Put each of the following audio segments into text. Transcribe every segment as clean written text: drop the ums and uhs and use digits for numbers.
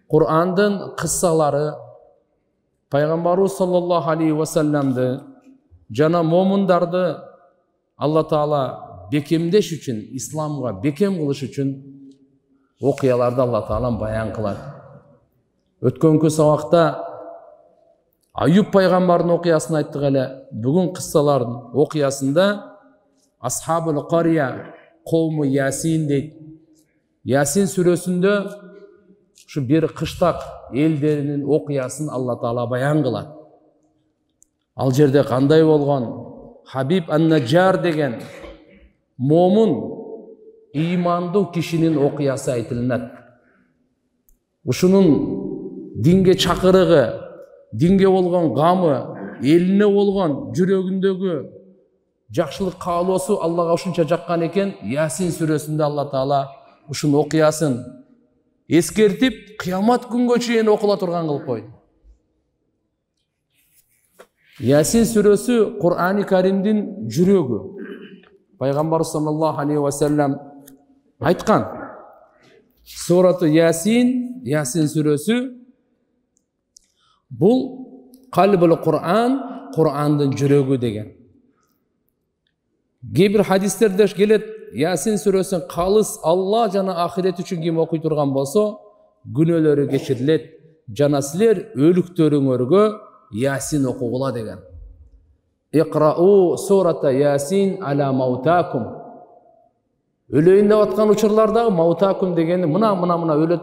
Kur'an'dın kıssaları Peygamberimiz sallallahu aleyhi ve sellem'di jana momundardı Allah Taala bekemdeş üçün, İslamga bekem kılış üçün okuyalarda Allah Taala bayan kıladi. Ötkөнкү sabakta Ayub Peygamber'in okuyasını ayttık ele. Bugün kıssaların okuyasında Ashabul Qarya kavmi Yasin deydi. Yasin süresinde şu bir kıştak ellerinin okuyasını Allah Taala bayan kıladi. Al jerde kандай bolgon Habib an-Najjar degen momun imandı kişinin okuyası aytılınat. Uşunun dinge çakırığı, dinge bolgon gamı, eline bolgon жүрөгүндөгү жакшылык каалоосу Аллага ушунча жаккан экен. Ясин сүрөсүндө Алла Таала ушунун окуясын эскертип, кыямат күнгө чейин окула турган кылып койду. Ясин сүрөсү Кур'ан-ы Каримдин жүрөгү. Пайгамбар саллаллаху алейхи ва саллям айткан. Сурату Ясин, Ясин сүрөсү бул калбул Кур'ан, Кур'андын жүрөгү деген. Кейбир хадистерде келет, Ясин сүрөсүн калыс Алла жана ахирет үчүн ким окуй турган болсо, күнөөлөрү кечирилет, жана силер өлүктөрүңөргө Ясин окугула деген. Иqra'u surata Yasin ala mautakum. Өлөйүн деп аткан учурлардагы маутакум дегени мына өлөт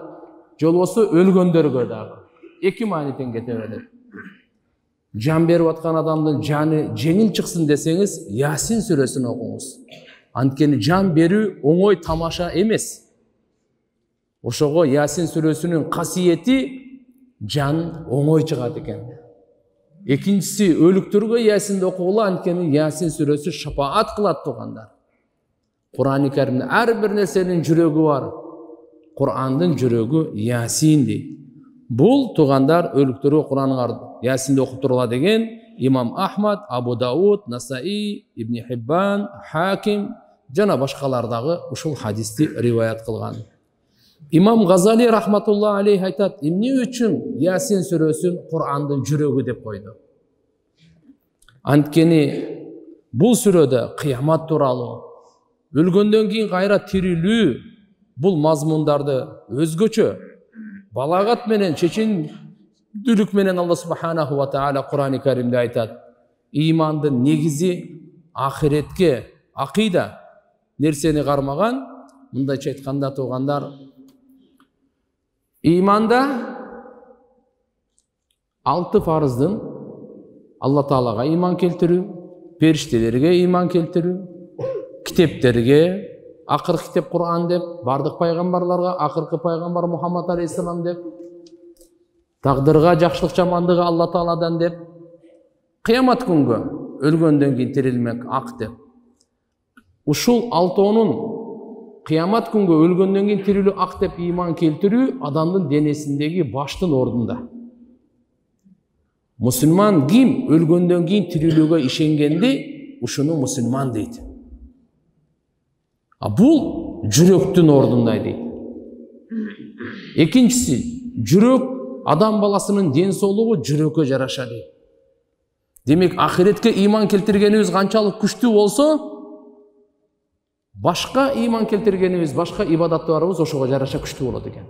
жолбосо өлгөндөргө дагы. Эки мааниден кете берет. Жан берип аткан адамдын жаны жеңил чыксын десеңиз, Ясин сүрөсүн окуңуз. Анткени жан берүү оңой тамаша эмес. Ошого Ясин сүрөсүнүн касиети жан оңой чыгат экен. Экинчиси өлүктөргө Ясинди окугула, анткени Ясин сүрөсү шапаат кылат тугандар. Кур'ан-ы Каримде ар бир нерсенин жүрөгү бар. Кур'андын жүрөгү Ясин дейт. Бул тугандар өлүктөргө Кур'ан Ясинди окуп турула деген Имам Ахмад, Абу Дауд, Насаи, Ибн Хиббан, Хаким жана башкалардагы ушул хадисти риваят кылган. Имам Газали рахматуллаху алейхи айтат, эмне үчүн Ясин сүрөсүн Кур'андын жүрөгү деп койду? Анткени бул сүрөдө кыямат тууралуу, өлгөндөн кийин кайра тирилүү, бул мазмундарды өзгөчө балагат менен, чечендүүлүк менен Алла субханаху ва таала Кур'ан-ы Каримде айтат. Имандын негизи ахиретке, акыйда нерсени кармаган. Мындайча айтканда туугандар, иманда 6 фарыздын Алла Таалага иман келтирүү, периштелерге иман келтирүү, китептерге, акыркы китеп Кур'ан деп, бардык пайгамбарларга акыркы пайгамбар Мухаммад алейхиссалам деп, тагдырга, жакшылык жамандыгы Алла Тааладан деп, кыямат күнгө өлгөндөн кийин тирилмек ак деп. Ушул 6-онун кыямат күнгө өлгөндөн кийин тирилүү ак деп иман келтирүү адамдын денесиндеги баштын ордунда. Мусулман ким өлгөндөн кийин тирилүүгө ишенгенди, ушуну мусулман дейт. Бул жүрөктүн ордунда дейт. Экинчиси, жүрөк адам баласынын ден соолугу жүрөккө жараша дейт. Демек, ахиретке иман келтиргенибиз канчалык күчтүү болсо, башка иман келтиргенибиз, башка ибадаттарыбыз ошого жараша күчтүү болот экен.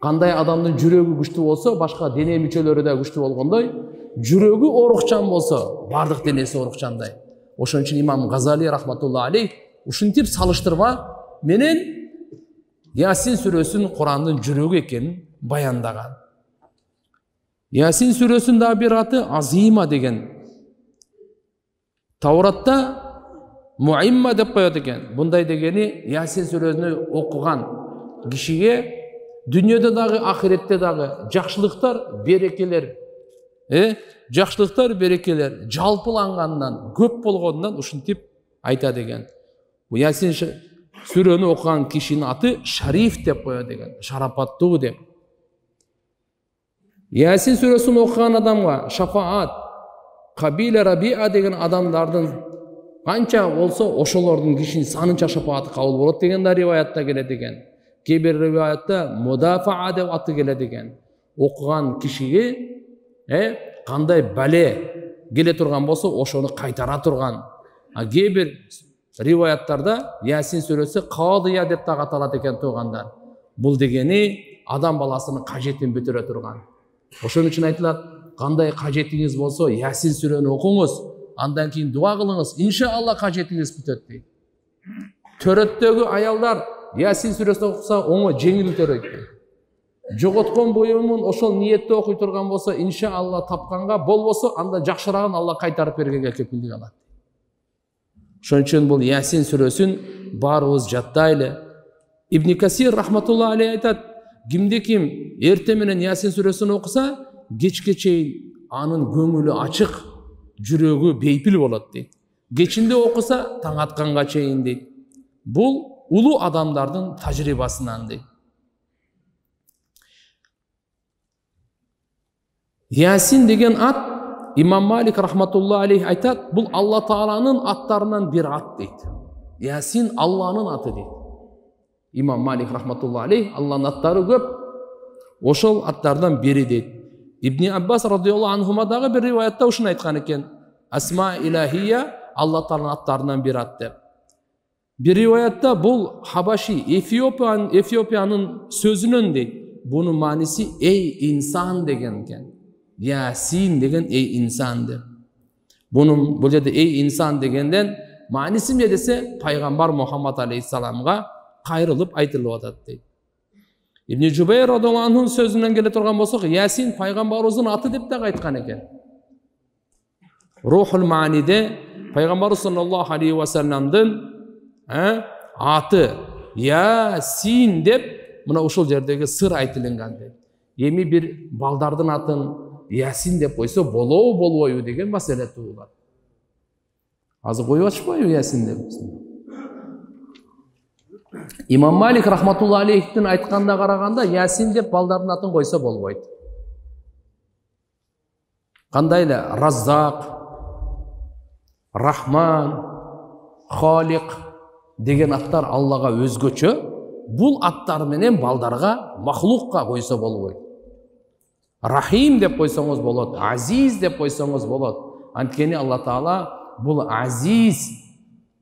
Кандай адамдын жүрөгү күчтүү болсо, башка дене мүчөлөрү да күчтүү болгондой, жүрөгү орукчан болсо, бардык денеси орукчандай. Ошон үчүн Имам Газали рахматуллаху алейх ушинтип салыштырма менен Ясин сүрөсүн Кур'андын жүрөгү экенин баяндаган. Ясин сүрөсүнүн да бир аты Азима деген. Тауратта Муимма деп коет экен. Мындай дегени Ясин сүрөсүн окуган кишиге дүйнөдө дагы, ахиретте дагы жакшылыктар, берекелер, берекелер жалпылангандан, көп болгондон ушинтип айта деген. Ясин сүрөнү окуган кишинин аты Шариф деп коет экен, шарапаттуу деп. Ясин сүрөсүн окуган адамга шафаат, Кабила Рабиа деген адамдардын Канча болсо ошолордун кишинин санынча шафааты кабыл болот деген да риваятта келет экен. Кээ бир риваятта мудафаа деп аты келет экен. Окуган кишиге кандай бале келе турган болсо ошону кайтара турган. Кээ бир риваяттарда Ясин сүрөсү кадыя деп дагы аталат экен туугандар. Бул дегени адам баласынын кажетин бүтүрө турган. Ошон үчүн айтылат, кандай кажетиңиз болсо Ясин сүрөнү окуңуз, андан кийин дуа кылыңыз, иншалла кажетиңиз бүтөт дейт. Төрөттөгү аялдар Ясин сүрөсүн окуса оңой жеңил төрөйт. Жоготкон буюмун ошол ниетте окуй турган болсо иншалла тапканга, болбосо анда жакшырагын Алла кайтарып бергенге кепилдик алат. Ошон үчүн бул Ясин сүрөсүн баарыбыз жаттайлы. Ибн Касир рахматулла алейхи айтат, кимде ким эрте менен Ясин сүрөсүн окуса, кечке чейин анын көңүлү ачык, жүрөгү бейпил болот дейт. Кечинде окуса таң атканга чейин дейт. Бул улуу адамдардын тажрыйбасынан дейт. Ясин деген ат, Имам Малик рахматулла алейхи айтат, бул Алла Тааланын аттарынан бир ат дейт. Ясин Алланын аты дейт. Имам Малик рахматулла алейхи, Алланын аттары көп, ошол аттардан бири дейт. Ибн Аббас радиаллаху анхума дагы бир риваятта ушуну айткан экен. Асма илахия Алла Тааланын аттарынан бир ат деп. Бир риваятта бул Хабаши, Эфиопиянын сөзүнөн дейт. Бунун мааниси эй инсан деген экен. Ясин деген эй инсан деп. Бул жерде эй инсан дегенден мааниси эмне десе, пайгамбар Мухаммад алейхиссаламга кайрылып айтылып атат дейт. Ибн Жубайр радиаллаху анхунун сөзүнөн келе турган болсок, Ясин пайгамбарыбыздын аты деп дагы айткан экен. Рухул Мааниде пайгамбар саллаллаху алейхи ва салламдын аты Ясин деп мына ушул жердеги сыр айтылган дейт. Эми бир балдардын атын Ясин деп койсо болобу болбойбу деген маселе туулат. Азыр коюп атышпайбы Ясин деп? Имам Малик рахматулла алейхтин айтканда караганда Ясин деп балдардын атын койсо болбойт. Кандай эле Раззак, Рахман, Халик деген аттар Аллага өзгөчө, бул аттар менен балдарга, махлукка койсо болбойт. Рахим деп койсоңуз болот, Азиз деп койсоңуз болот. Анткени Алла Таала бул Азиз,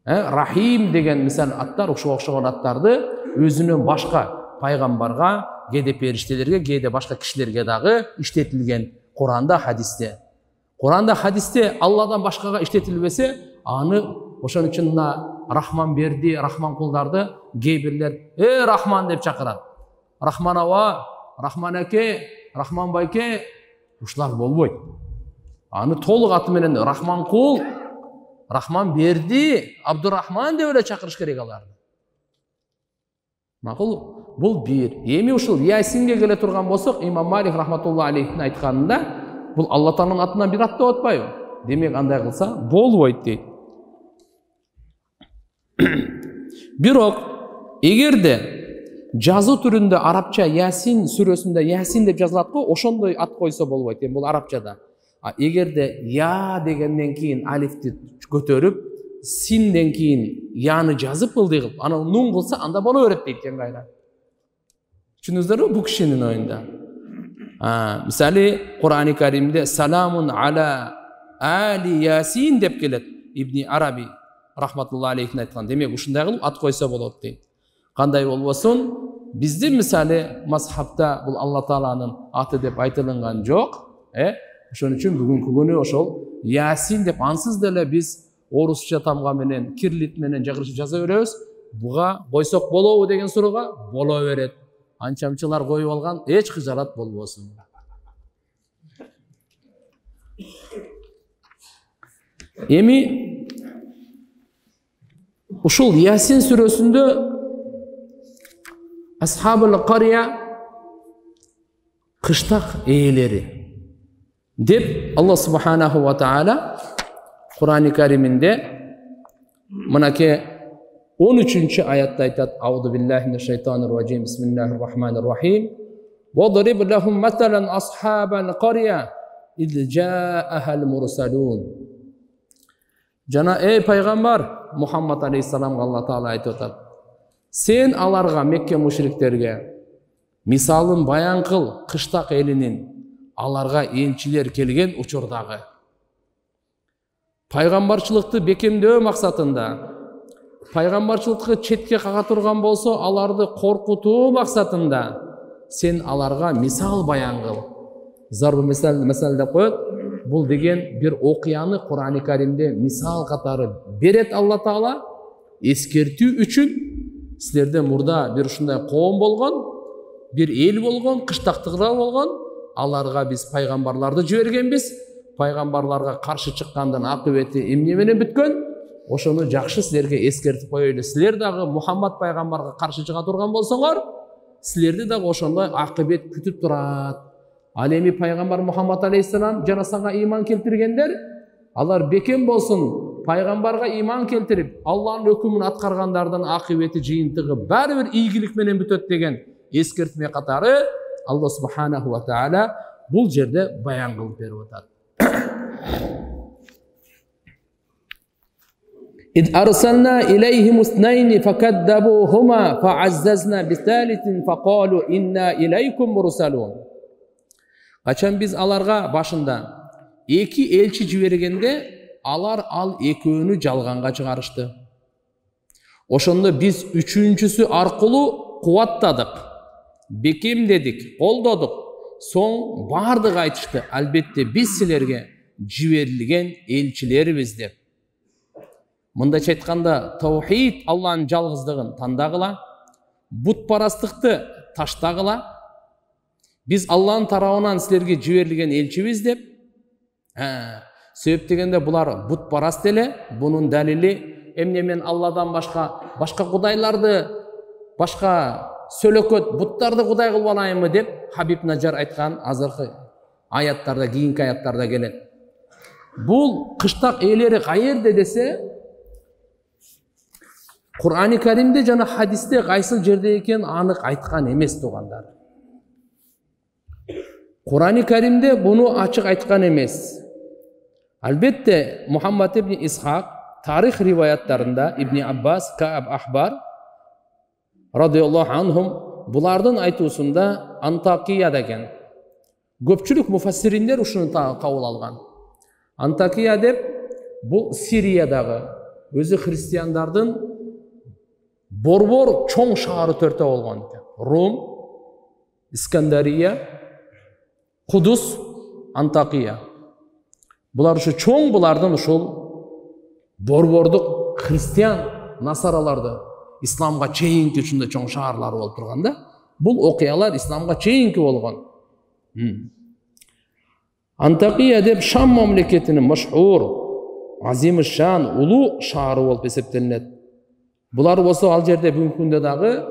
Рахим деген мисал аттар, ошого окшогон аттарды өзүнөн башка пайгамбарга, кээде периштелерге, кээде башка кишилерге дагы иштетилген Куранда, хадисте. Куранда, хадисте Алладан башкага иштетилбесе, аны ошон үчүн Рахман берди, Рахман кулдарды кээ бирлер Рахман деп чакырат. Рахман аба, Рахман аке, Рахман байке, ушулар болбойт. Аны толук аты менен Рахман кул, Рахман берди, Абдурахман деп эле чакырыш керек аларды. Макул? Бул бир. Эми ушул Ясинге келе турган болсок, Имам Малик рахматулла алейхтин айтканында, бул Алла Тааланын атынан бир ат деп атпайбы? Демек андай кылса болбойт дейт. Бирок эгерде жазуу түрүндө арабча Ясин сүрөсүндө Ясин деп жазылат го, ошондой ат койсо болбойт. Бул арабчада. Эгерде я дегенден кийин алифти көтөрүп, синден кийин яны жазып ылдый кылып, анан нун кылса, анда боло берет дейт экен кайра. Түшүндүңүздөрбү бул кишинин оюнда? Мисалы Кур'ани Каримде саламун ала али Ясин деп келет. Ибн Араби рахматулла алейхин айткан. Демек ушундай кылып ат койсо болот дейт. Кандай болбосун, биздин мисалы мазхабта бул Алла Тааланын аты деп айтылган жок. Ошон үчүн бүгүнкү күнү ошол Ясин деп ансыз деле биз орусча тамга менен, кирлит менен жагырышып жаза беребиз. Буга койсок болобу деген суроога боло берет. Анчамчылар коюп алган, эч кыжалат болбосун. Эми ушул Ясин сүрөсүндө Асхабул Кария, кыштак ээлери деп Алла субханаху ва таала Кур'ани Кариминде мынаке 13-аятта айтат: Аузу биллахи минаш шайтанир ражим. Бисмиллахир рахманир рахим. Вадриб лахум маталан асхабал кария ид жаахал мурсалун. Жана ey пайгамбар Мухаммад алейхиссаламга Алла Таала айтып атат. Сен аларга Мекке мушриктерге мисалын баян кыл кыштак элинин аларга элчилер келген учурдагы. Пайгамбарчылыкты бекемдөө максатында, пайгамбарчылыкты четке кага турган болсо, аларды коркутуу максатында сен аларга мисал баян кыл. Зарбы мисал деп коет. Бул деген бир окуяны Кур'ан-ы Каримде мисал катары берет Алла Таала эскертүү үчүн. Силерде мурда бир ушундай коом болгон, бир эл болгон, кыштактыгыда болгон, аларга биз пайгамбарларды жибергенбиз. Пайгамбарларга каршы чыккандан акыбети эмне менен бүткөн? Ошону жакшы силерге эскертип коелу. Силер дагы Мухаммад пайгамбарга каршы чыга турган болсоңор, силерди дагы ошондой акыбет күтүп турат. Ал эми пайгамбар Мухаммад алейхиссалам жана сага ыйман келтиргендер, алар бекем болсун, пайгамбарга ыйман келтирип, Алланын өкүмүн аткаргандардын акыбети жыйынтыгы баары бир ийгилик менен бүтөт деген эскертме катары Алла субханаху ва таала бул жерде баян кылып берип атат. إذ أرسلنا إليهم اثنين فكذبوهما فعززنا بثالث فقالوا إنا إليكم مرسلون. Качан биз аларга башында эки элчи жибергенде, алар ал экөөнү жалганга чыгарышты. Ошондо биз үчүнчүсү аркылуу кубаттадык, бекемдедик, колдодук. Соң бардыгы айтышты, албетте биз силерге жиберилген элчилербиз деп. Мындайча айтканда, таухид Алланын жалгыздыгын тандагыла, бутпарастыкты таштагыла. Биз Алланын тарабынан силерге жиберилген элчибиз деп. Себеп дегенде булар бутпараст эле. Бунун далили эмне мен Алладан башка кудайларды, башка сөлөкөт буттарды кудай кылып алайынбы деп Хабиб Наджар айткан азыркы аяттарда, кийинки аяттарда келет. Бул кыштак ээлери каерде десе, Кур'ан-ы Каримде жана хадисте кайсыл жерде экен анык айткан эмес туугандар. Кур'ан-ы Каримде буну ачык айткан эмес. Албетте Мухаммад ибн Исхак тарих риваяттарында Ибн Аббас, Кааб Ахбар радиаллаху анхум булардын айтуусунда Антакия деген. Көпчүлүк муфассириндер ушуну кабыл алган. Антакия деп бул Сириядагы өзү христиандардын борбор чоң шаары төртөө болгон. Рум, Искандария, Кудус, Антакия. Булар ушу чоң, булардын ушул борбордук христиан насараларды исламга чейинки ушундай чоң шаарлары болуп турганда, бул окуялар исламга чейинки болгон. Антакия деп Шам мамлекетинин машхур, азими шан, улуу шаары болуп эсептелинет. Булар болсо ал жерде бүгүнкү күндө дагы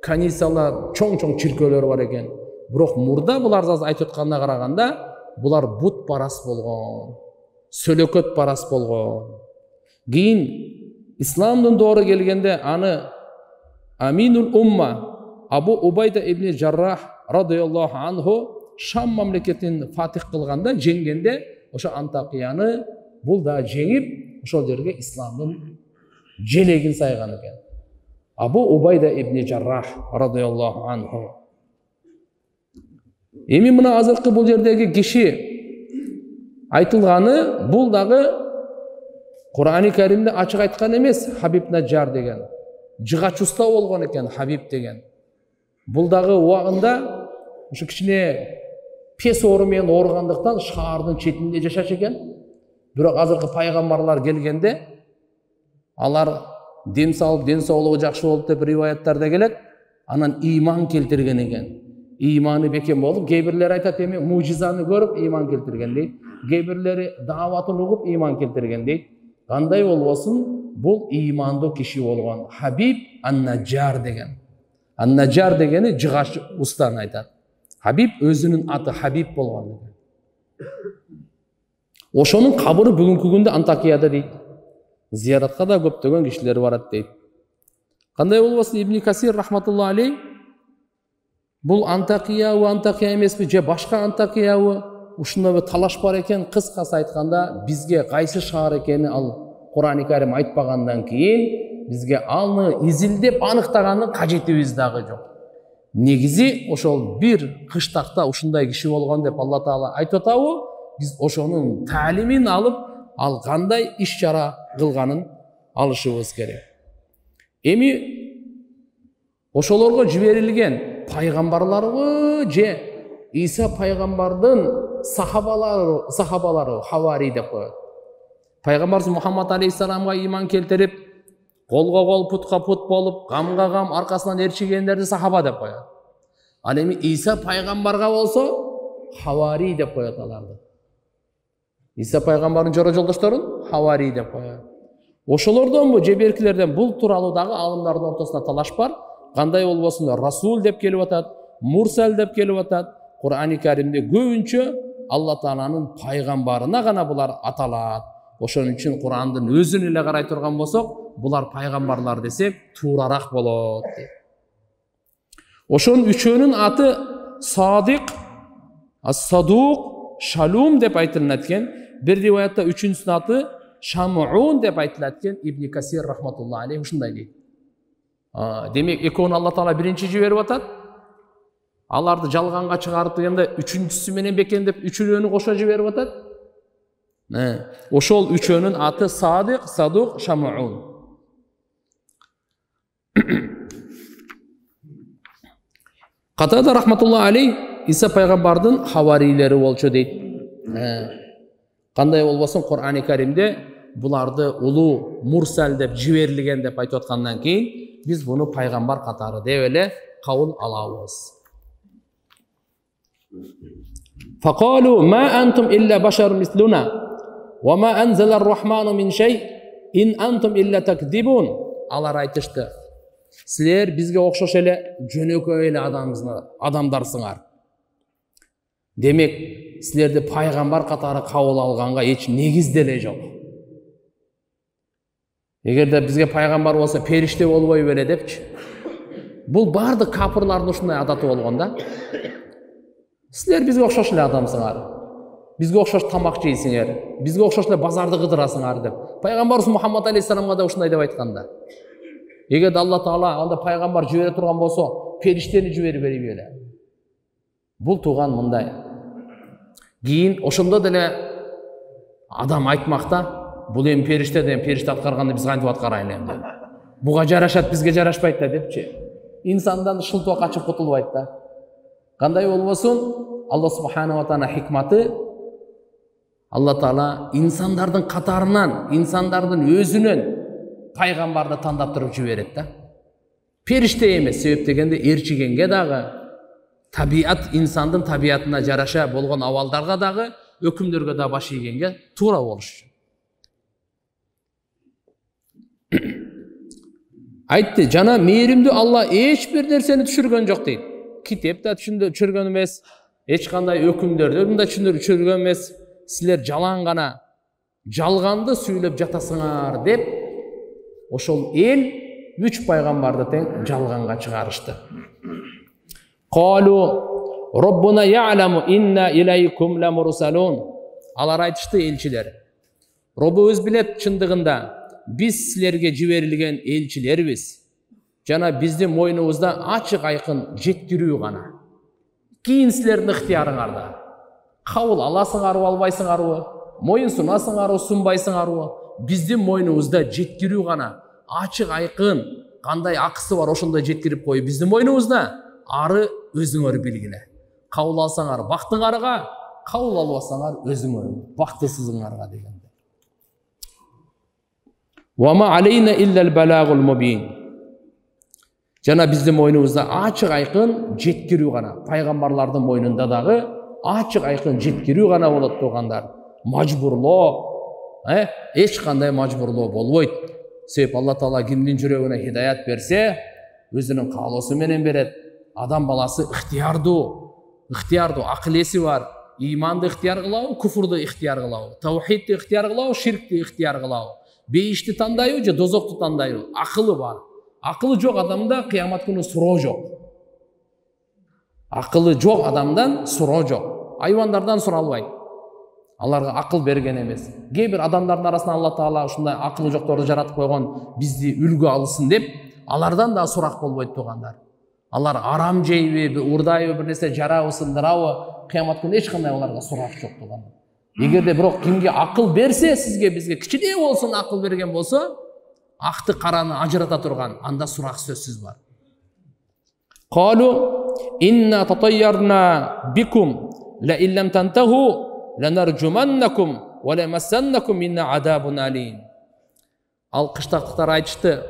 канисалар, чоң чиркөөлөр бар экен. Бирок мурда булар айтып атканына караганда, булар бут парас болгон, сөлөкөт парас болгон. Кийин исламдын доору келгенде аны Аминул Умма Абу Убайда ибн Жаррах радиаллаху анху Шам мамлекетин фатих кылганда, жеңгенде, ошо Антакияны бул да жеңип, ошол жерге исламдын желегин сайган экен. Абу Убайда ибн Жаррах радиаллаху анху. Эми мына азыркы бул жердеги киши айтылганы бул дагы Кур'ан-ы Каримде ачык айткан эмес. Хабиб Наджар деген жыгач уста болгон экен. Хабиб деген бул дагы убагында ушу кичине пес оору менен ооругандыктан шаардын четинде жашачу экен. Бирок азыркы пайгамбарлар келгенде алар ден соолугу жакшы болуп деп риваяттарда келет. Анан ыйман келтирген экен. Ыйманы бекем болуп, кээ бирлери айтат эми мужизаны көрүп ыйман келтирген дейт. Кээ бирлери дааватын угуп ыйман келтирген дейт. Кандай болбосун, бул ыймандуу киши болгон Хабиб ан-Наджар деген. Ан-Наджар дегени жыгач устаны айтат. Хабиб өзүнүн аты Хабиб болгон. Ошонун кабыры бүгүнкү күндө Антакияда дейт. Зияратка да көптөгөн кишилер барат дейт. Кандай болбосун, Ибн Касир рахматулла алейх бул Антакия эмеспи же башка Антакиябы ушундай бир талаш бар экен. Кыскасы айтканда, бизге кайсы шаар экени ал Кур'ан-ы Карим айтпагандан кийин бизге аны изилдеп аныктаганын кажетибиз дагы жок. Негизи ошол бир кыштакта ушундай киши болгон деп Алла Таала айтып атабы, биз ошонун таалимин алып, ал кандай иш чара кылганын алышыбыз керек. Эми ошолорго жиберилген пайгамбарларбы же Иса пайгамбардын сахабалары хавари деп коет. Пайгамбарыбыз Мухаммад алейхиссаламга иман келтирип, колго кол, путка пут болуп, камга кам аркасынан ээрчигендерди сахаба деп коет. Ал эми Иса пайгамбарга болсо хавари деп коет аларды. Иса пайгамбардын жора жолдошторун хавари деп коет. Ошолордонбу же беркилерден бул тууралуу дагы алымдардын ортосунда талаш бар. Кандай болбосун расул деп келип атат, мурсал деп келип атат. Кур'ан-ы Каримде көбүнчө Алла Тааланын пайгамбарына гана булар аталат. Ошон үчүн Кур'андын өзүн эле карай турган болсок, булар пайгамбарлар десек туурарак болот дейт. Ошонун үчөөнүн аты Садик, Ас-Садук, Шалум деп айтылат экен. Бир риваятта үчүнчүсүнүн аты Шамуун деп айтылат экен. Ибн Касир рахматуллахи алейхи ушундай дейт. Демек экөөнү Алла Таала биринчи жиберип атат. Аларды жалганга чыгарып дегенде үчүнчүсү менен бекен деп үчөөнү кошо жиберип атат. Ошол үчөөнүн аты Садик, Садук, Шамуун. Катада рахматуллахи алейхи Иса пайгамбардын хаварилери болчу дейт. Кандай болбосун Кур'ан-ы Каримде буларды улуу мурсал деп жиберилген деп айтып аткандан кийин биз буну пайгамбар катары деп эле кабыл алабыз. Фақалу ма антум илля башар мислуна ва ма анзала ар-рахману мин шей ин антум илля такдибун. Алар айтышты: силер бизге окшош эле жөнөкөй эле адамдарсыңар. Демек, силерди пайгамбар катары кабыл алганга эч негиз деле жок. Эгерде бизге пайгамбар болсо периште болбой беле депчи. Бул бардык капырлардын ушундай адаты болгон да. Силер бизге окшош эле адамсыңар. Бизге окшош тамак жейсиңер. Бизге окшош эле базарды кыдырасыңар деп. Пайгамбарыбыз Мухаммад алейхиссаламга да ушундай деп айтканда. Эгерде Алла Таала анда пайгамбар жибере турган болсо, периштени жибербей беле. Бул тууган мындай. Кийин ошондо деле адам айтмакта, бул эми периште аткарганды биз кантип аткарайлы эми деп. Буга жарашат, бизге жарашпайт да депчи. Инсандан шылтоо качып кутулбайт да. Кандай болбосун, Алла субхана ва таала хикматы, Алла Таала инсандардын катарынан, инсандардын өзүнөн пайгамбарды тандап туруп жиберет да. Периште эмес, себеп дегенде ээрчигенге дагы, табиат, инсандын табиатына жараша болгон абалдарга дагы, өкүмдөргө да баш ийгенге туура болуш. Айтты, жана мээримдүү Алла эч бир нерсени түшүргөн жок дейт. Китеп да түшүргөн эмес, эч кандай өкүмдөрдү да түшүргөн эмес. Силер жалаң гана жалганды сүйлөп жатасыңар деп, ошол эл 3 пайгамбарды тең жалганга чыгарышты. Қалу Роббуна я'ламу инна илайкум ламурсалун. Алар айтышты элчилер. Роббубуз билет чындыгында биз силерге жиберилген элчилербиз. Жана биздин мойнубузда ачык айкын жеткирүү гана. Кийин силердин ыктыярыңарда. Кабыл аласыңарбы, албайсыңарбы, моюн сунасыңарбы, сунбайсыңарбы, биздин мойнубузда жеткирүү гана. Ачык айкын кандай акысы бар ошондой жеткирип коюп биздин мойнубузда. Ары өзүңөр билгиле. Кабыл алсаңар бактыңарга, кабыл албасаңар өзүңөр бактысызыңарга дегенде. Ва ма алейна иллал балагул мубин. Жана биздин мойнубузда ачык айкын жеткирүү гана. Пайгамбарлардын мойнунда дагы ачык айкын жеткирүү гана болот тугандар. Мажбурлоо, эч кандай мажбурлоо болбойт. Себеп Алла Таала кимдин жүрөгүнө хидаят берсе, өзүнүн каалоосу менен берет. Адам баласы ыктыярдуу, акыл эси бар. Иманды ыктыяр кылабы, куфурду ыктыяр кылабы, таухидти ыктыяр кылабы, ширкти ыктыяр кылабы, бейишти тандайбы же дозокту тандайбы. Акылы бар. Акылы жок адамда кыямат күнү суроо жок. Акылы жок адамдан суроо жок. Айвандардан суралбайт. Аларга акыл берген эмес. Кээ бир адамдардын арасынан Алла Таала ушундай акылы жокторду жаратып койгон, бизди үлгү алсын деп, алардан да сурак болбойт тугандар. Алар арам жейби, урдайбы, бир нерсе жарабы, сындырабы, кыямат күнү эч кандай аларга сурак жок тугандар. Эгерде бирок кимге акыл берсе, сизге, бизге кичине болсун акыл берген болсо, акты караны ажырата турган, анда сурак сөзсүз бар. Қалу инна татайярна бикум ла иллам тантаху ланаржуманнакум ва ламассаннакум минна адабун алим. Ал кыштактыктар айтышты,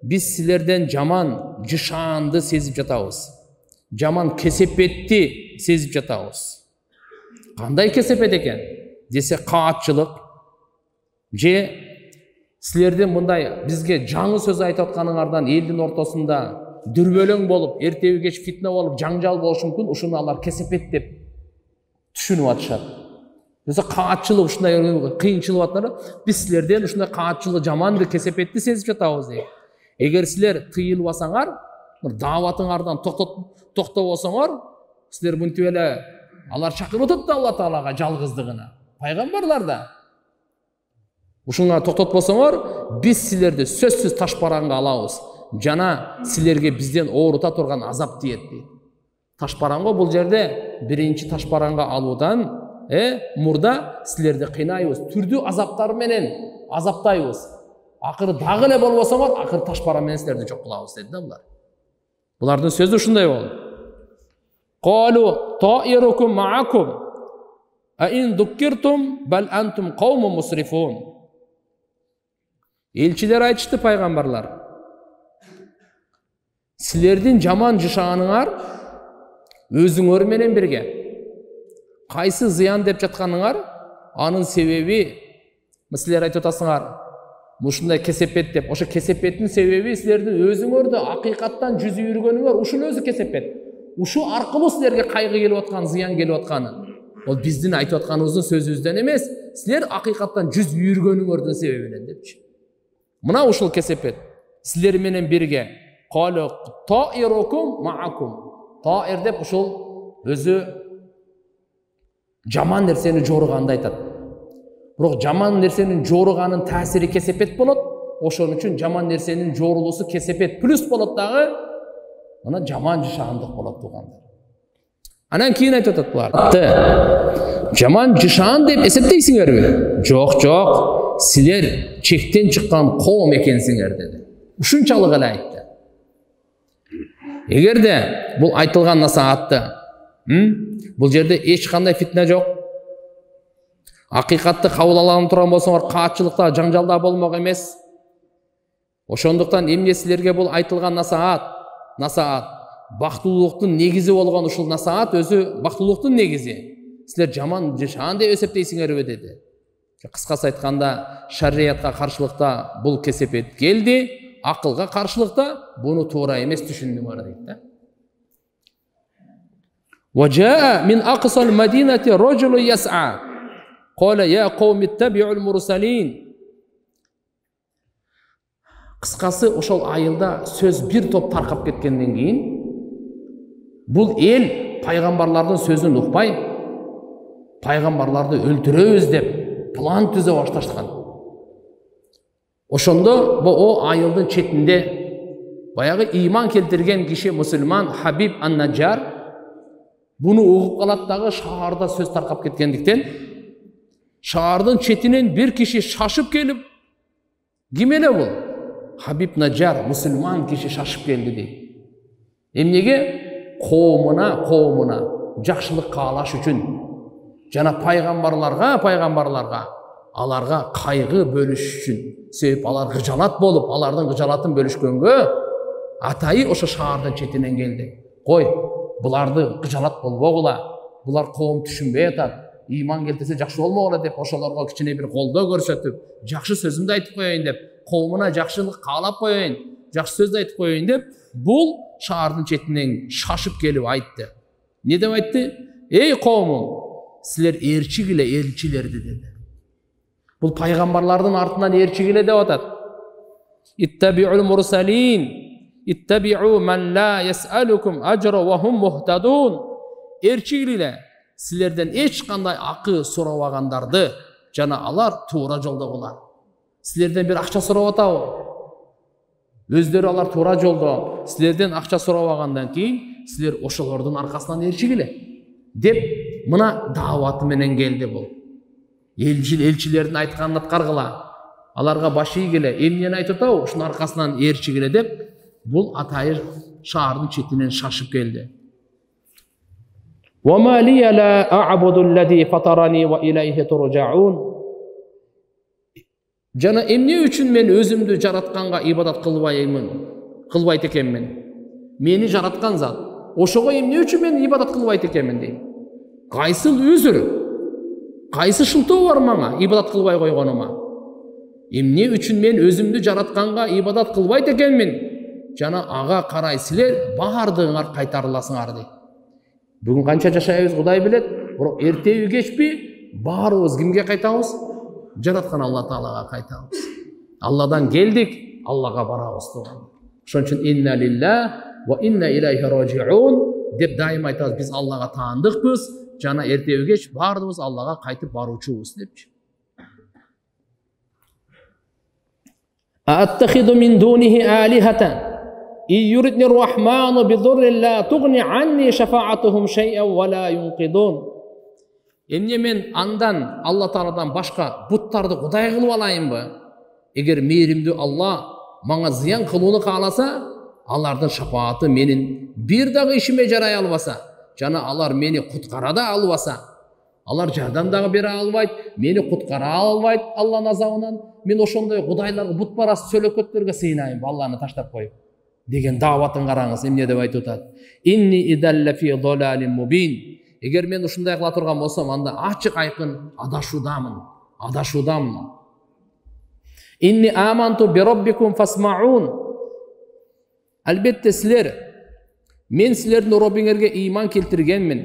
биз силерден жаман жышаанды сезип жатабыз. Жаман кесепетти сезип жатабыз. Кандай кесепет экен? Десе каатчылык же силерден мындай бизге жаңы сөз айтып атканыңардан элдин ортосунда дүрбөлөң болуп, эртеби кеч фитна болуп, жаңжал болушу мүмкүн, ушуну алар кесепет деп түшүнүп атышат. Десе каатчылык ушундай кыйынчылык атары, биз силерден ушундай каатчылык, жаманды, кесепетти сезип жатабыз дейт. Эгер силер тыйылып алсаңар, дааватыңардан токтоп болсоңор, силер мынтип эле алар чакырып атат да Алла Таалага жалгыздыгына. Пайгамбарлар да. Ушуңа токтоп болсоңор, биз силерди сөзсүз ташпаранга алабыз. Жана силерге бизден оорута турган азап тиет дейт. Ташпаранга бул жерде биринчи ташпаранга алуудан мурда силерди кыйнайбыз, түрдүү азаптар менен азаптайбыз. Акыры дагы эле болбосоңор, акыры ташпаран менен силерди жок кылабыз деди да булар. Булардын сөзү ушундай болду. Қалу таирукум маакум а ин дуккиртум бал антум каумун мусрифун. Элчилер айтышты, пайгамбарлар, силердин жаман жышааныңар өзүңөр менен бирге. Кайсы зыян деп жатканыңар, анын себеби силер айтып атасыңар, ушундай кесепет деп. Ошо кесепеттин себеби силердин өзүңөрдү акыйкаттан жүз үйргөнүңөр, ушул өзү кесепет. Ушу аркылуу силерге кайгы келип аткан, зыян келип атканы. Ол биздин айтып атканыбыздын сөзүбүздөн эмес, силер акыйкаттан жүз үйргөнүңөрдүн себебинен депчи. Мына ушул кесепет силер менен бирге. Қалу таирукум маакум. Таир деп ушул өзү жаман нерсени жорыганды айтат. Бирок жаман нерсенин жорыганын таасири кесепет болот. Ошон үчүн жаман нерсенин жорулуусу кесепет плюс болот дагы. Мына жаман жышаандык болот тугандар. Анан кийин айтып атат булар. Жаман жышаан деп эсептейсиңерби? Жок, жок. Силер чектен чыккан коом экенсиңер деди. Ушунчалык эле айтты. Эгерде бул айтылган насаатты, бул жерде эч кандай фитна жок. Акыйкатты кабыл ала турган болсоңор, каатчылыкта, жаңжалда болмок эмес. Ошондуктан эмне силерге бул айтылган насаат бактылуулуктун негизи болгон ушул насаат өзү бактылуулуктун негизи. Силер жаман жышаан деп эсептейсиңерби деди. Кыскасы айтканда, шариятка каршылыкта бул кесепет келди, акылга каршылыкта буну туура эмес түшүндүңөр дейт да. وجاء من أقصى المدينة رجل يسعى قال يا قوم اتبعوا المرسلين. Кыскасы ошол айылда сөз бир топ таркап кеткенден кийин бул эл пайгамбарлардын сөзүн укпай, пайгамбарларды өлтүрөбүз деп план түзө башташкан. Ошондо бу айылдын четинде баягы ыйман келтирген киши мусулман Хабиб ан-Наджар буну угуп калат дагы, шаарда сөз таркап кеткендиктен шаардын четинен бир киши шашып келип, ким эле бул? Хабиб Наджар, мусулман киши шашып келди дейт. Эмнеге? Коомуна жакшылык каалаш үчүн жана пайгамбарларга аларга кайгы бөлүш үчүн. Себеп алар гыжалат болуп, алардын гыжалатын бөлүшкөнгө атайы ошо шаардын четинен келди. Кой, буларды гыжалат болбогула, булар коом түшүнбөй атат, ыйман келтирсе жакшы болмогула деп ошолорго кичине бир колдоо көрсөтүп, жакшы сөзүмдү айтып коеюн деп, коомуна жакшылык каалап коеюн, жакшы сөз айтып коеюн деп, бул шаардын четинен шашып келип айтты. Не деп айтты? Эй коомум, силер ээрчигиле элчилерди деди. Бул пайгамбарлардын артынан ээрчигиле деп атат. Иттабиул мурсалин, иттабиу ман ла ясалукум ажра ва хум мухтадун. Ээрчигиле, силерден эч кандай акы сурабагандарды жана алар туура жолдогулар. Силерден бир акча сурап атабы? Өздөрү алар туура жолдо. Силерден акча сурабагандан кийин силер ошолордун аркасынан ээрчигиле деп мына дааваты менен келди бул. Элчилердин айтканын аткаргыла. Аларга баш ийгиле, эмнени айтып атабы? Ушунун аркасынан ээрчигиле деп бул атайыр шаардын четинен шашып келди. وَمَا لِيَ لَا أَعْبُدُ الَّذِي فَطَرَنِي وَإِلَيْهِ تُرْجَعُونَ. Жана эмне үчүн мен өзүмдү жаратканга ибадат кылбайт экенмин? Мени жараткан зат. Ошого эмне үчүн мен ибадат кылбайт экенмин дейм. Кайсыл өзүрү? Кайсы шылтоо бар мага ибадат кылбай койгонума? Эмне үчүн мен өзүмдү жаратканга ибадат кылбайт экенмин? Жана ага карай силер баардыгыңар кайтарыласыңар дейт. Бүгүн канча жашайбыз Кудай билет, бирок эртеби кечпи баарыбыз кимге кайтабыз? Жараткан Алла Таалага кайтабыз. Алладан келдик, Аллага барабыз туган. Ошон үчүн инна лиллах ва инна илайхи раджиун деп дайым айтабыз, биз Аллага таандыкпыз, жана эртеби кеч баарыбыз Аллага кайтып баруучубуз депчи. Аттахиду мин дунихи алихатан يردني الرحمن بضر لا تغني عني شفاعتهم شيئا ولا ينقذون. Эмне мен андан Алла Тааладан башка буттарды Кудай кылып алайынбы? Эгер мээримдүү Алла мага зыян кылууну кааласа, алардын шафааты менин бир дагы ишиме жарай албаса, жана алар мени куткара да албаса, алар жардам дагы бере албайт, мени куткара албайт Алланын азабынан, мен ошондой Кудайларга бут барас сөлөкөттөргө сыйынайынбы Алланы таштап коюп деген дааватын караңыз. Эмне деп айтып атат? Инни идалла фи долалин мубин. Эгер мен ушундай кыла турган болсом, анда ачык айкын адашуудамын. Инни аманту би роббикум фасмаун. Албетте силер, мен силердин Роббиңерге ыйман келтиргенмин.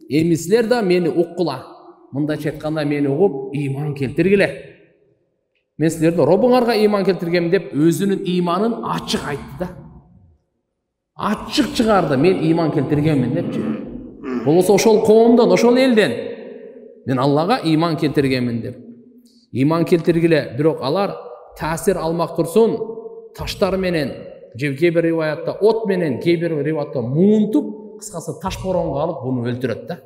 Эми силер да мени уккула. Мындайча айтканда мени угуп ыйман келтиргиле. Мен силердин Роббуңарга ыйман келтиргенмин деп өзүнүн ыйманын ачык айтты да. Ачык чыгарды, мен ыйман келтиргенмин депчи. Болсо ошол коомдон, ошол элден мен Аллага ыйман келтиргенмин деп. Ыйман келтиргиле, бирок алар таасир алмак турсун, таштар менен, же кээ бир риваятта от менен, кээ бир риваятта муунтуп, кыскасы таш боронго алып буну өлтүрөт да.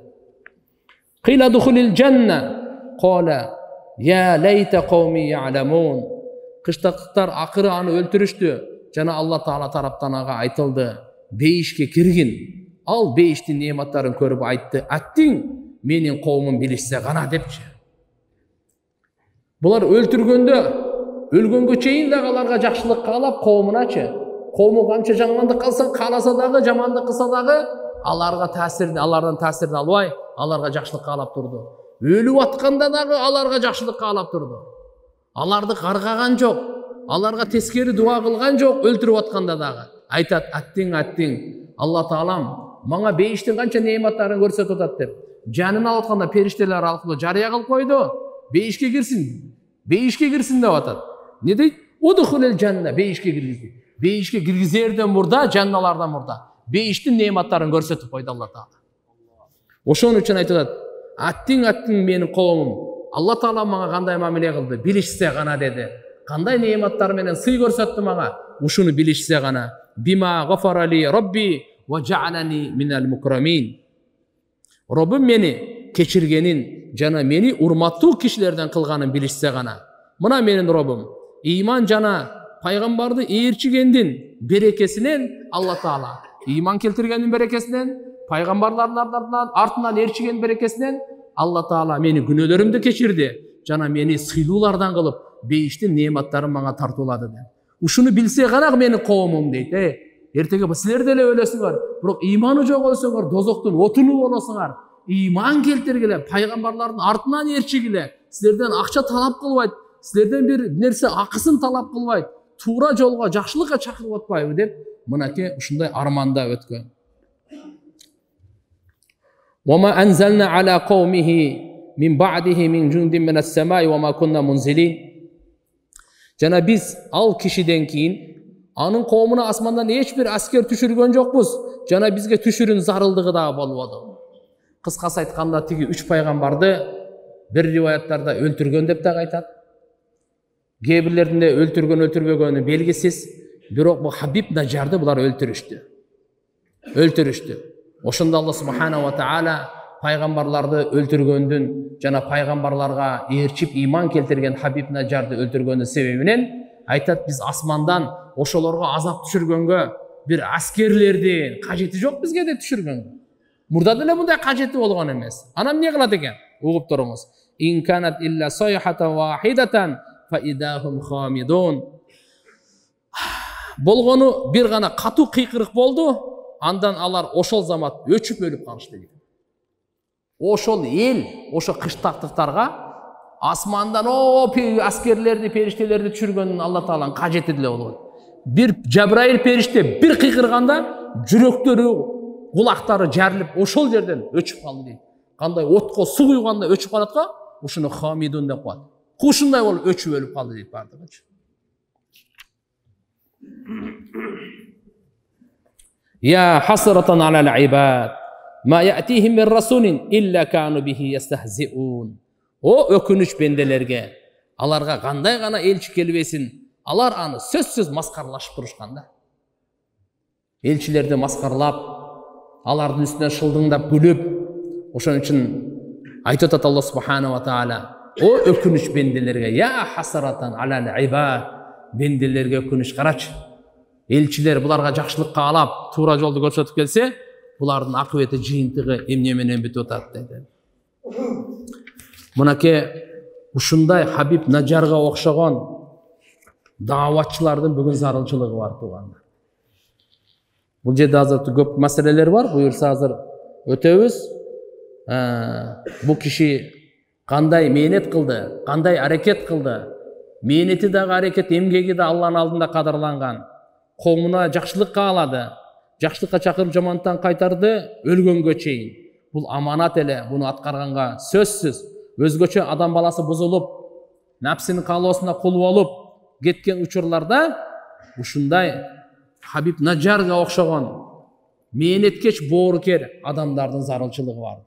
Кыйла духулил жанна, кала я лейта кауми я'ламун. Кыштактар акыры аны өлтүрүштү. Жана Алла Таала тараптан ага айтылды, бейишке киргин. Ал бейиштин неаматтарын көрүп айтты, аттиң менин коомум билишсе гана депчи. Булар өлтүргөндө, өлгөнгө чейин дагы аларга жакшылык каалап коомуначы. Коому канча жамандык кылса, кааласа дагы, жамандык кылса дагы, алардан таасирин албай, аларга жакшылык каалап турду. Өлүп атканда дагы аларга жакшылык каалап турду. Аларды каргаган жок. Аларга тескери дуа кылган жок, өлтүрүп атканда дагы. Айтат, аттиң, Алла Таалам мага бейиштин канча неаматтарын көрсөтүп атат деп. Жанын алып атканда периштелер аркылуу жарыя кылып койду. Бейишке кирсин деп атат. Не дейт? Удхулил жанна, бейишке киргизди. Бейишке киргизерден мурда, жанналардан мурда бейиштин неаматтарын көрсөтүп койду Алла Таала. Ошон үчүн айтып атат, аттиң менин коомум. Алла Таала мага кандай мамиле кылды, билишсе гана деди. Кандай неаматтар менен сый көрсөттү мага, ушуну билишсе гана. Бима гафарали Робби ва жа'алани минал мукрамин. Роббим мени кечиргенин жана мени урматтуу кишилерден кылганын билишсе гана. Мына менин Роббим ыйман жана пайгамбарды ээрчигендин берекесинен Алла Таала, ыйман келтиргендин берекесинен, пайгамбарлардын артынан ээрчиген берекесинен Алла Таала мени күнөөлөрүмдү кечирди жана мени сыйлуулардан кылып бейиштин неаматтарын мага тартуулады деп. Ушуну билсе гана менин коомум дейт. Эртеге силер деле өлөсүңөр, бирок ыйманы жок болсоңор дозоктун отуну болосуңар. Ыйман келтиргиле, пайгамбарлардын артынан ээрчигиле. Силерден акча талап кылбайт, силерден бир нерсе акысын талап кылбайт, туура жолго, жакшылыкка чакырып атпайбы деп, мынакей ушундай арманда өткөн. Вама анзална аля каумихи мин ба'дихи мин жундин минас самаи вама кунна мунзилин. Жана биз ал кишиден кийин анын коомуна асмандан эч бир аскер түшүргөн жокпуз. Жана бизге түшүрүүнүн зарылдыгы дагы болбоду. Кыскасы айтканда тиги 3 пайгамбарды bir rivayatlарда өлтүргөн деп да айтат. Кээ бирлеринде өлтүргөнү белгисиз. Бирок бу Хабиб Наджарды булар өлтүрүштү. Ошондо Алла субханаху ва таала пайгамбарларды өлтүргөндүн жана пайгамбарларга ээрчип иман келтирген Хабиб Наджарды өлтүргөндүн себебинен айтат, биз асмандан ошолорго азап түшүргөнгө бир аскерлердин кажети жок бизге деп түшүргөнгө. Мурда деле мындай кажети болгон эмес. Анан эмне кылат экен? Угуп туруңуз. Ин канат илля сайхатан вахидатан фа идахум хамидун. Болгону бир гана катуу кыйкырык болду, андан алар ошол замат өчүп өлүп калышты дейт. Ошол эл, ошо кыштактыктарга асмандан аскерлерди, периштелерди түшүргөн Алла Тааланын кажети деле болгон. Bir Cebrail perişte bir kıykırganda жүрөктөрү, кулактары жарылып ошол жерден өчүп калды дейт. Кандай отко суу куйганда өчүп калат го, ушуну хамидун деп коет. Ушундай болуп өчүп өлүп калды дейт бардыгы. Ya hasratan alal ibad ma ya'tihim min rasulin illa kanu bihi yestehzi'un. O ökünüç bendelerge, alarga kандай gana elçi kelbesin, alar anı söz maskarlaşıp duruşkanda. Elçilerde maskarlap, alardın üstüne şıldığındap gülüp, oşun için ayet Allah subhanahu wa ta'ala, o ökünüç bendelerge, ya hasratan alal ibad, bendelerge ökünüç karaç. Elçiler bularga jakşılıkka alap, tuura joldu көрсөтүп келсе, булардын акыбети жыйынтыгы эмне менен бүтүп атат dedi. Мынакей ушундай Хабиб Наджарга окшогон дааватчылардын бүгүн зарылчылыгы бар туугандар. Бул жерде азыр көп маселелер бар, буюрса азыр өтөбүз. Бул киши кандай мээнет кылды, кандай аракет кылды. Мээнети дагы аракет, эмгеги да Алланын алдында кадырланган. Коомуна жакшылык каалады, жакшылыкка чакырып жамандыктан кайтарды, өлгөнгө чейин. Бул аманат эле, буну аткарганга сөзсүз. Өзгөчө адам баласы бузулуп, напсинин каалоосуна кул болуп кеткен учурларда ушундай Хабиб Наджарга окшогон мээнеткеч боорукер адамдардын зарылчылыгы бар.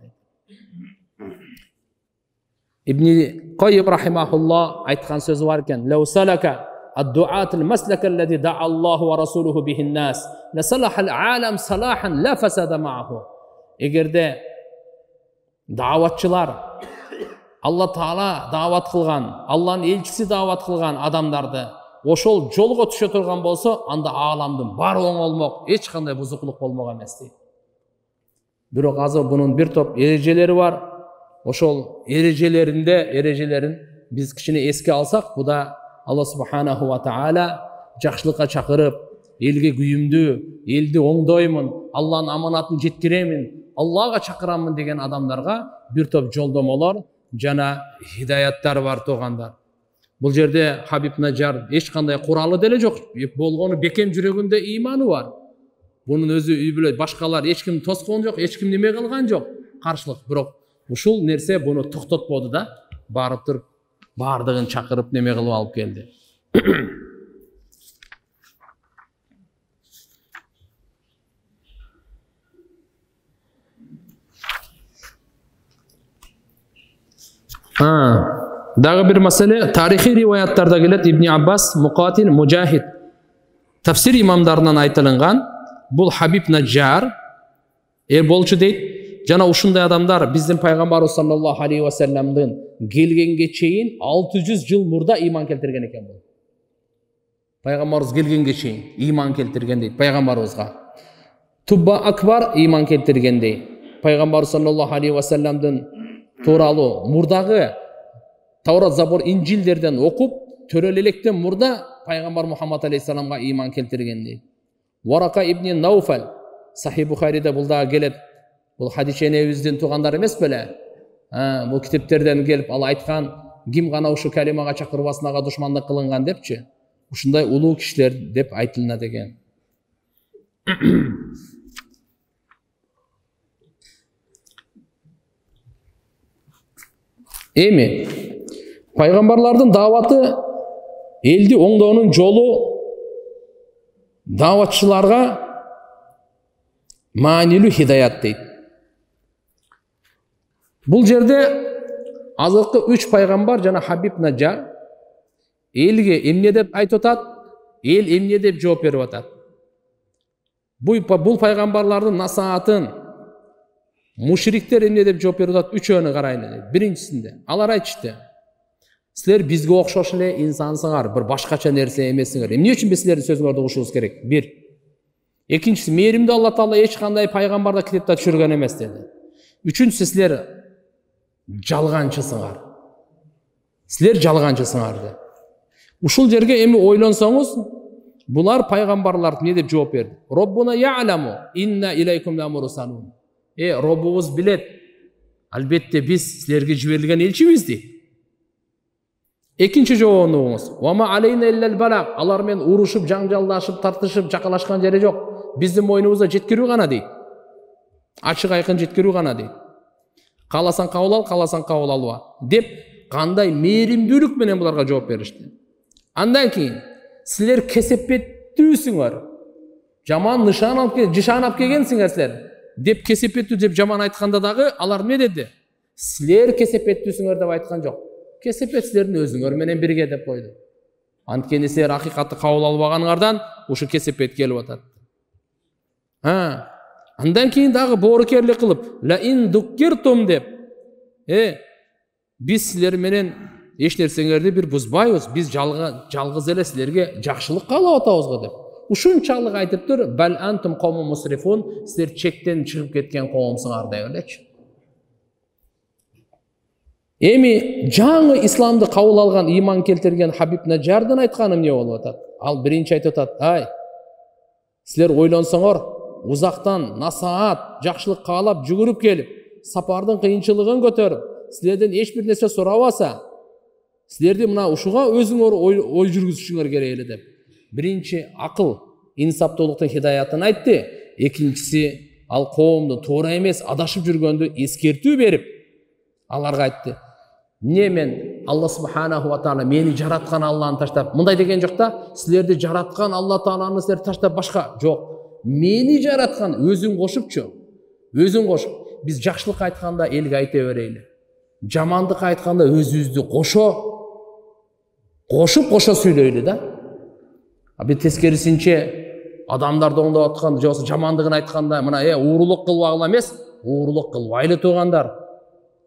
Ибн Каййим рахимахулла айткан сөзү бар экен: "Лау салака الدعاة المسلك الذي دعا الله ورسوله به الناس لصلح العالم صلاحا لا فساد معه." Эгерде дааватчылар Алла Таала даават кылган, Алланын элчиси даават кылган адамдарды ошол жолго түшө турган болсо, анда ааламдын баары оңолмок, эч кандай бузукулук болмок эмес дейт. Бирок азыр бунун бир топ эрежелери бар. Ошол эрежелерин биз кичине эске алсак, бу да Алла субханаху ва таала жакшылыкка чакырып, элге күйүмдүү, элди оңдоймун, Алланын аманатын жеткиремин, Аллага чакырамын деген адамдарга бир топ жолдомолор жана хидаяттар бар туугандар. Бул жерде Хабиб Наджар эч кандай куралы деле жок, болгону бекем жүрөгүндө иманы бар. Бунун өзү үй бүлө, башкалар эч ким тоскон жок, эч ким неме кылган жок, каршылык. Бирок ушул нерсе буну токтотподу да, барып туруп бардыгын чакырып неме кылып алып келди. Дагы бир маселе тарихи риваяттарда келет. Ибн Аббас, Муқатил, Мужахид тафсир имамдарынан айтылган, бул Хабиб Наджар болчу дейт. Жана ушундай адамдар биздин пайгамбарыбыз саллаллаху алейхи ва салламдын келгенге чейин 600 жыл мурда иман келтирген экен бул. Пайгамбарыбыз келгенге чейин иман келтирген дейт пайгамбарыбызга. Тубба Акбар иман келтирген дейт. Пайгамбарыбыз саллаллаху алейхи ва салламдын тууралуу мурдагы Таврат, Забор, Инжилдерден окуп, төрөлелектен мурда пайгамбар Мухаммад алейхиссаламга иман келтирген дейт. Варака ибн Науфал Сахих Бухарида бул дагы келет. Бул хадис энебиздин туугандары эмес беле? Бул китептерден келип, ал айткан, ким гана ушу калимага чакырбасын, ага душмандык кылынган депчи. Ушундай улуу кишилер деп айтылына деген. Эми пайгамбарлардын дааваты, элди оңдоонун жолу дааватчыларга маанилүү хидаят дейт. Бул жерде азыркы 3 пайгамбар жана Хабиб Наджар элге эмне деп айтып атат, эл эмне деп жооп берип атат. Бул пайгамбарлардын насаатын мушриктер эмне деп жооп берип атат, үчөөнү карайлы. Биринчисинде алар айтышты: силер бизге окшош эле инсансыңар, бир башкача нерсе эмессиңер. Эмне үчүн биз силердин сөзүңөрдү угушубуз керек? Бир. Экинчиси, мээримди Алла Таала эч кандай пайгамбарда китепте түшүргөн эмес деди. Үчүнчүсү, силер жалганчысыңар. Силер жалганчысыңар деп. Ушул жерге эми ойлонсоңуз, булар пайгамбарлар эмне деп жооп берди? Роббуна я'ламу инна илайкум ламурсалун. Роббубуз билет. Албетте биз силерге жиберилген элчибиз дейт. Экинчи жообун угуңуз. Вама алейна иллал балаг. Алар менен урушуп, жаңжалдашып, тартышып, жакалашкан жери жок. Биздин мойнубузда жеткирүү гана дейт. Ачык айкын жеткирүү гана дейт. Кааласаң кабыл ал, кааласаң кабыл алба деп кандай мээримдүүлүк менен буларга жооп беришти. Андан кийин силер кесепеттүүсүңөр. Жаман нышан алып келгенсиңер силер деп кесепеттүү деп жаман айтканда дагы алар эмне деди? Силер кесепеттүүсүңөр деп айткан жок. Кесепет силердин өзүңөр менен бирге деп койду. Анткени силер акыйкатты кабыл албаганыңардан ушу кесепет келип атат. Андан кийин дагы боорукерлик кылып, ла ин дуккиртум деп. Биз силер менен эч нерсеңерди бир бузбайбыз. Биз жалгыз эле силерге жакшылык каалап атабыз го деп. Ушунчалык айтып тур, бал антум кавмун мусрифун, силер чектен чыгып кеткен коомсуңар деп элечи. Эми жаңы исламды кабыл алган, иман келтирген Хабиб Наджардын айтканы эмне болуп атат? Ал биринчи айтып атат: ай, силер ойлонсоңор, узактан насаат, жакшылык каалап жүгүрүп келип, сапардын кыйынчылыгын көтөрүп, силерден эч бир нерсе сурабаса, силерди мына ушуга өзүңөр ой жүргүзүшүңөр керек эле деп. Биринчи акыл, инсаптуулуктун хидаятын айтты. Экинчиси, ал коомду туура эмес, адашып жүргөндү эскертүү берип, аларга айтты: эмне мен Алла субханаху ва таала мени жараткан Алланы таштап, мындай деген жок да, силерди жараткан Алла Тааланы силер таштап башка жок. Мени жараткан өзүң кошупчу. Өзүң кошуп. Биз жакшылык айтканда элге айта берейли. Жамандык айтканда өзүбүздү кошуп сүйлөйлү да. Биз тескерисинче адамдарды оңдоп аткан, же болбосо жамандыгын айтканда мына уурулук кылбагыла эмес, уурулук кылбайлы туугандар.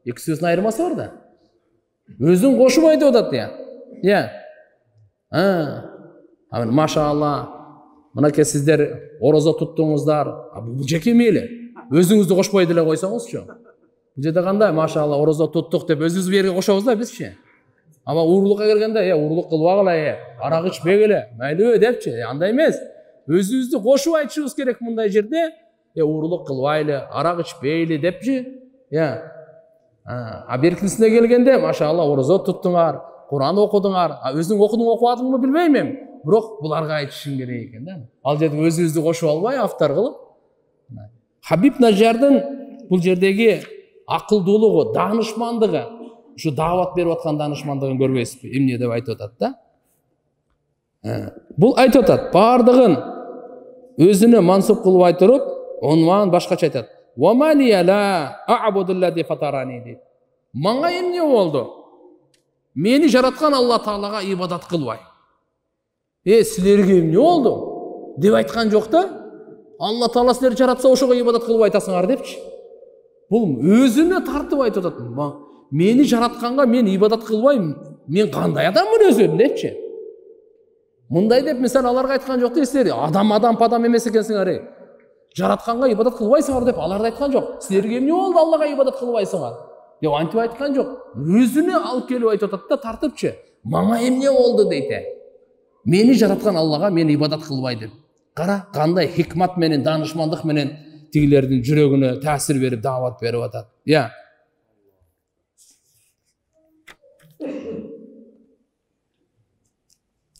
Экисинин айырмасы бар да. Өзүң кошуп айтып атат машалла, мынакей сиздер орозо туттуңуздар. Бул жеке мейли. Өзүңүздү кошпой деле койсоңузчу. Бул жерде кандай машалла орозо туттук деп өзүбүз берге кошобуз да бизчи. Ама уурулукка келгенде уурулук кылбагыла, арак ичпегиле, майлыбы депчи. Андай эмес. Өзүбүздү кошуп айтышыбыз керек мындай жерде. Уурулук кылбайлы, арак ичпейли депчи. Беркинисине келгенде машалла орозо туттуңар, Куран окудуңар. Өзүң окубадыңбы билбейм, бирок буларга айтышың керек экен да. Ал жерде өзүбүздү кошуп албай автор кылып. Хабиб Наджардын бул жердеги акылдуулугу, даанышмандыгы, ушу даават берип аткан даанышмандыгын көрбөйсүзбү? Эмне деп айтып атат да? Бул айтып атат, бардыгын өзүнө мансуп кылбай туруп, онман башкача айтат. Ва лия ла а'будуллади фатарани дейт. Мага эмне болду? Мени жараткан Алла Таалага ибадат кылбай. Силерге эмне болду? Деп айткан жок да. Алла Таала силерди жаратса ошого ибадат кылбай атасыңар депчи. Бул өзүнө тартып айтып атат. Мени жаратканга мен ибадат кылбайм. Мен кандай адаммын өзүм депчи. Мындай деп мисал аларга айткан жок дейсиздер. Адам падам эмес экенсиңер. Жаратканга ибадат кылбайсыңар деп аларда айткан жок. Силерге эмне болду Аллага ибадат кылбайсыңар? Деп антип айткан жок. Өзүнө алып келип айтып атат да, тартыпчы. Мага эмне болду дейт. Мени жараткан Аллага мен ибадат кылбай деп. Кара, кандай хикмат менен, даанышмандык менен тигилердин жүрөгүнө таасир берип, даават берип атат.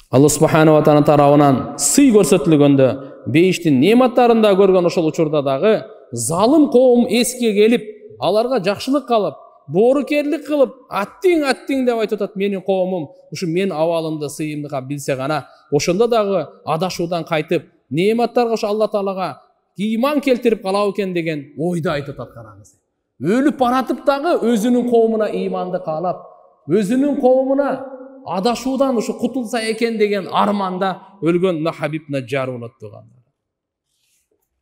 Алла субханаху ва таала тарабынан сый көрсөтүлгөндө, бейиштин нематтарында көргөн ошол учурда дагы залым коом эске келип, аларга жакшылык кылып, боорукерлик кылып, аттиң деп айтып атат. Менин коомум ушу мен абалымды, сыйымды билсе гана, ошондо дагы адашуудан кайтып, нематтарга ошо Алла Таалага иман келтирип калабы экен деген ойду айтып атат. Караңыз. өлүп баратып дагы өзүнүн коомуна ыйманды каалап, өзүнүн коомуна адашуудан ушу кутулса экен деген арманда өлгөн Хабиб Наджар болот туугандар.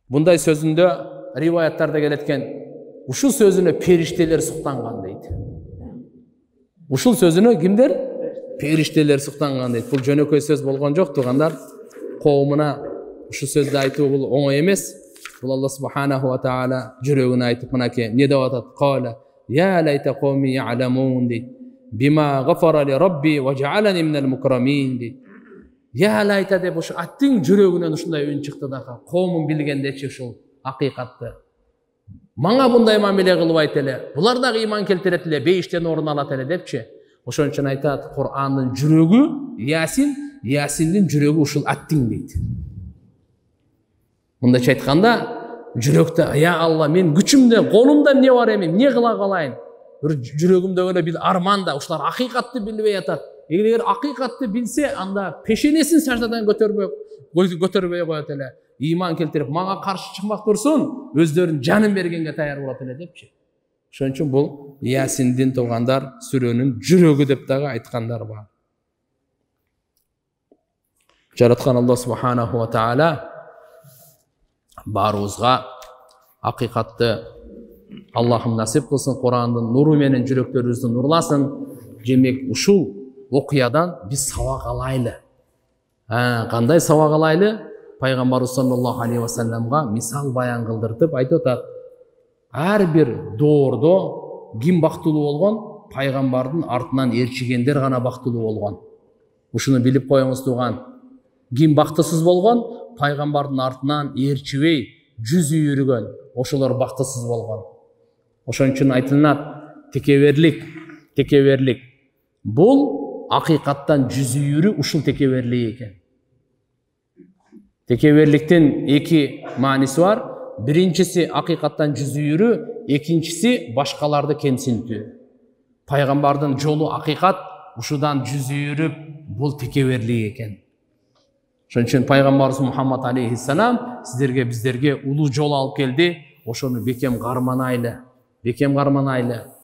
Мындай сөзүндө риваяттарда келеткен, ушул сөзүнө периштелер суктанган дейт. Ушул сөзүнө кимдер? Периштелер суктанган дейт. Бул жөнөкөй сөз болгон жок туугандар. Коомуна ушул сөздү айтуу бул оңой эмес. Бул Алла субханаху ва таала жүрөгүнө айтып мынакей эмне деп атат? Кала я лайта қауми я'ламун дейт. Бима ғафара ли рабби ва жа'алани минал мукрамин дейт. Я лайта деп ушу аттың жүрөгүнөн ушундай үн чыкты да, коомун билгендечи ушул акыйкатты. Мага мындай мамиле кылбайт эле. Булар дагы ыйман келтирет эле, бейиштен орун алат эле депчи. Ошон үчүн айтат, Кур'андын жүрөгү Ясин, Ясиндин жүрөгү ушул аттың дейт. Мындайча айтканда, жүрөктө, я Алла, мен күчүмдө, колумда эмне бар эми, эмне кыла калайын? Бир жүрөгүмдө эле бир арманда, ушулар акыйкатты билбей атат. Эгер акыйкатты билсе, анда пешенесин саждадан көтөрбөй коет эле. Ыйман келтирип, мага каршы чыкмак турсун, өздөрүн жанын бергенге даяр болот эле депчи. Ошон үчүн бул Ясиндин туугандар сүрөнүн жүрөгү деп дагы айткандар бар. Жараткан Алла субханаху ва таала баарыбызга акыйкатты Аллахым насип кылсын, Кур'андын нуру менен жүрөктөрүбүздү нурласын. Демек ушул окуядан биз сабак алайлы. Кандай сабак алайлы? Пайгамбарыбыз саллаллаху алейхи ва салламга мисал баян кылдыртып айтып атат. Ар бир доордо ким бактылуу болгон? Пайгамбардын артынан ээрчигендер гана бактылуу болгон. Ушуну билип коюңуз тууган. Ким бактысыз болгон? Пайгамбардын артынан ээрчибей жүз үйрүгөн, ошолор бактысыз болгон. Ошон үчүн айтылат, текеберлик. Бул акыйкаттан жүз үйрү ушул текеберлик экен. Текеберликтин эки мааниси бар. Биринчиси акыйкаттан жүз үйрү, экинчиси башкаларды кемсинтүү. Пайгамбардын жолу акыйкат, ушудан жүз үйрүп, бул текеберлик экен. Ошон үчүн Пайгамбарыбыз Мухаммад алейхиссалам биздерге улуу жол алып келди. Ошону бекем карманайлы.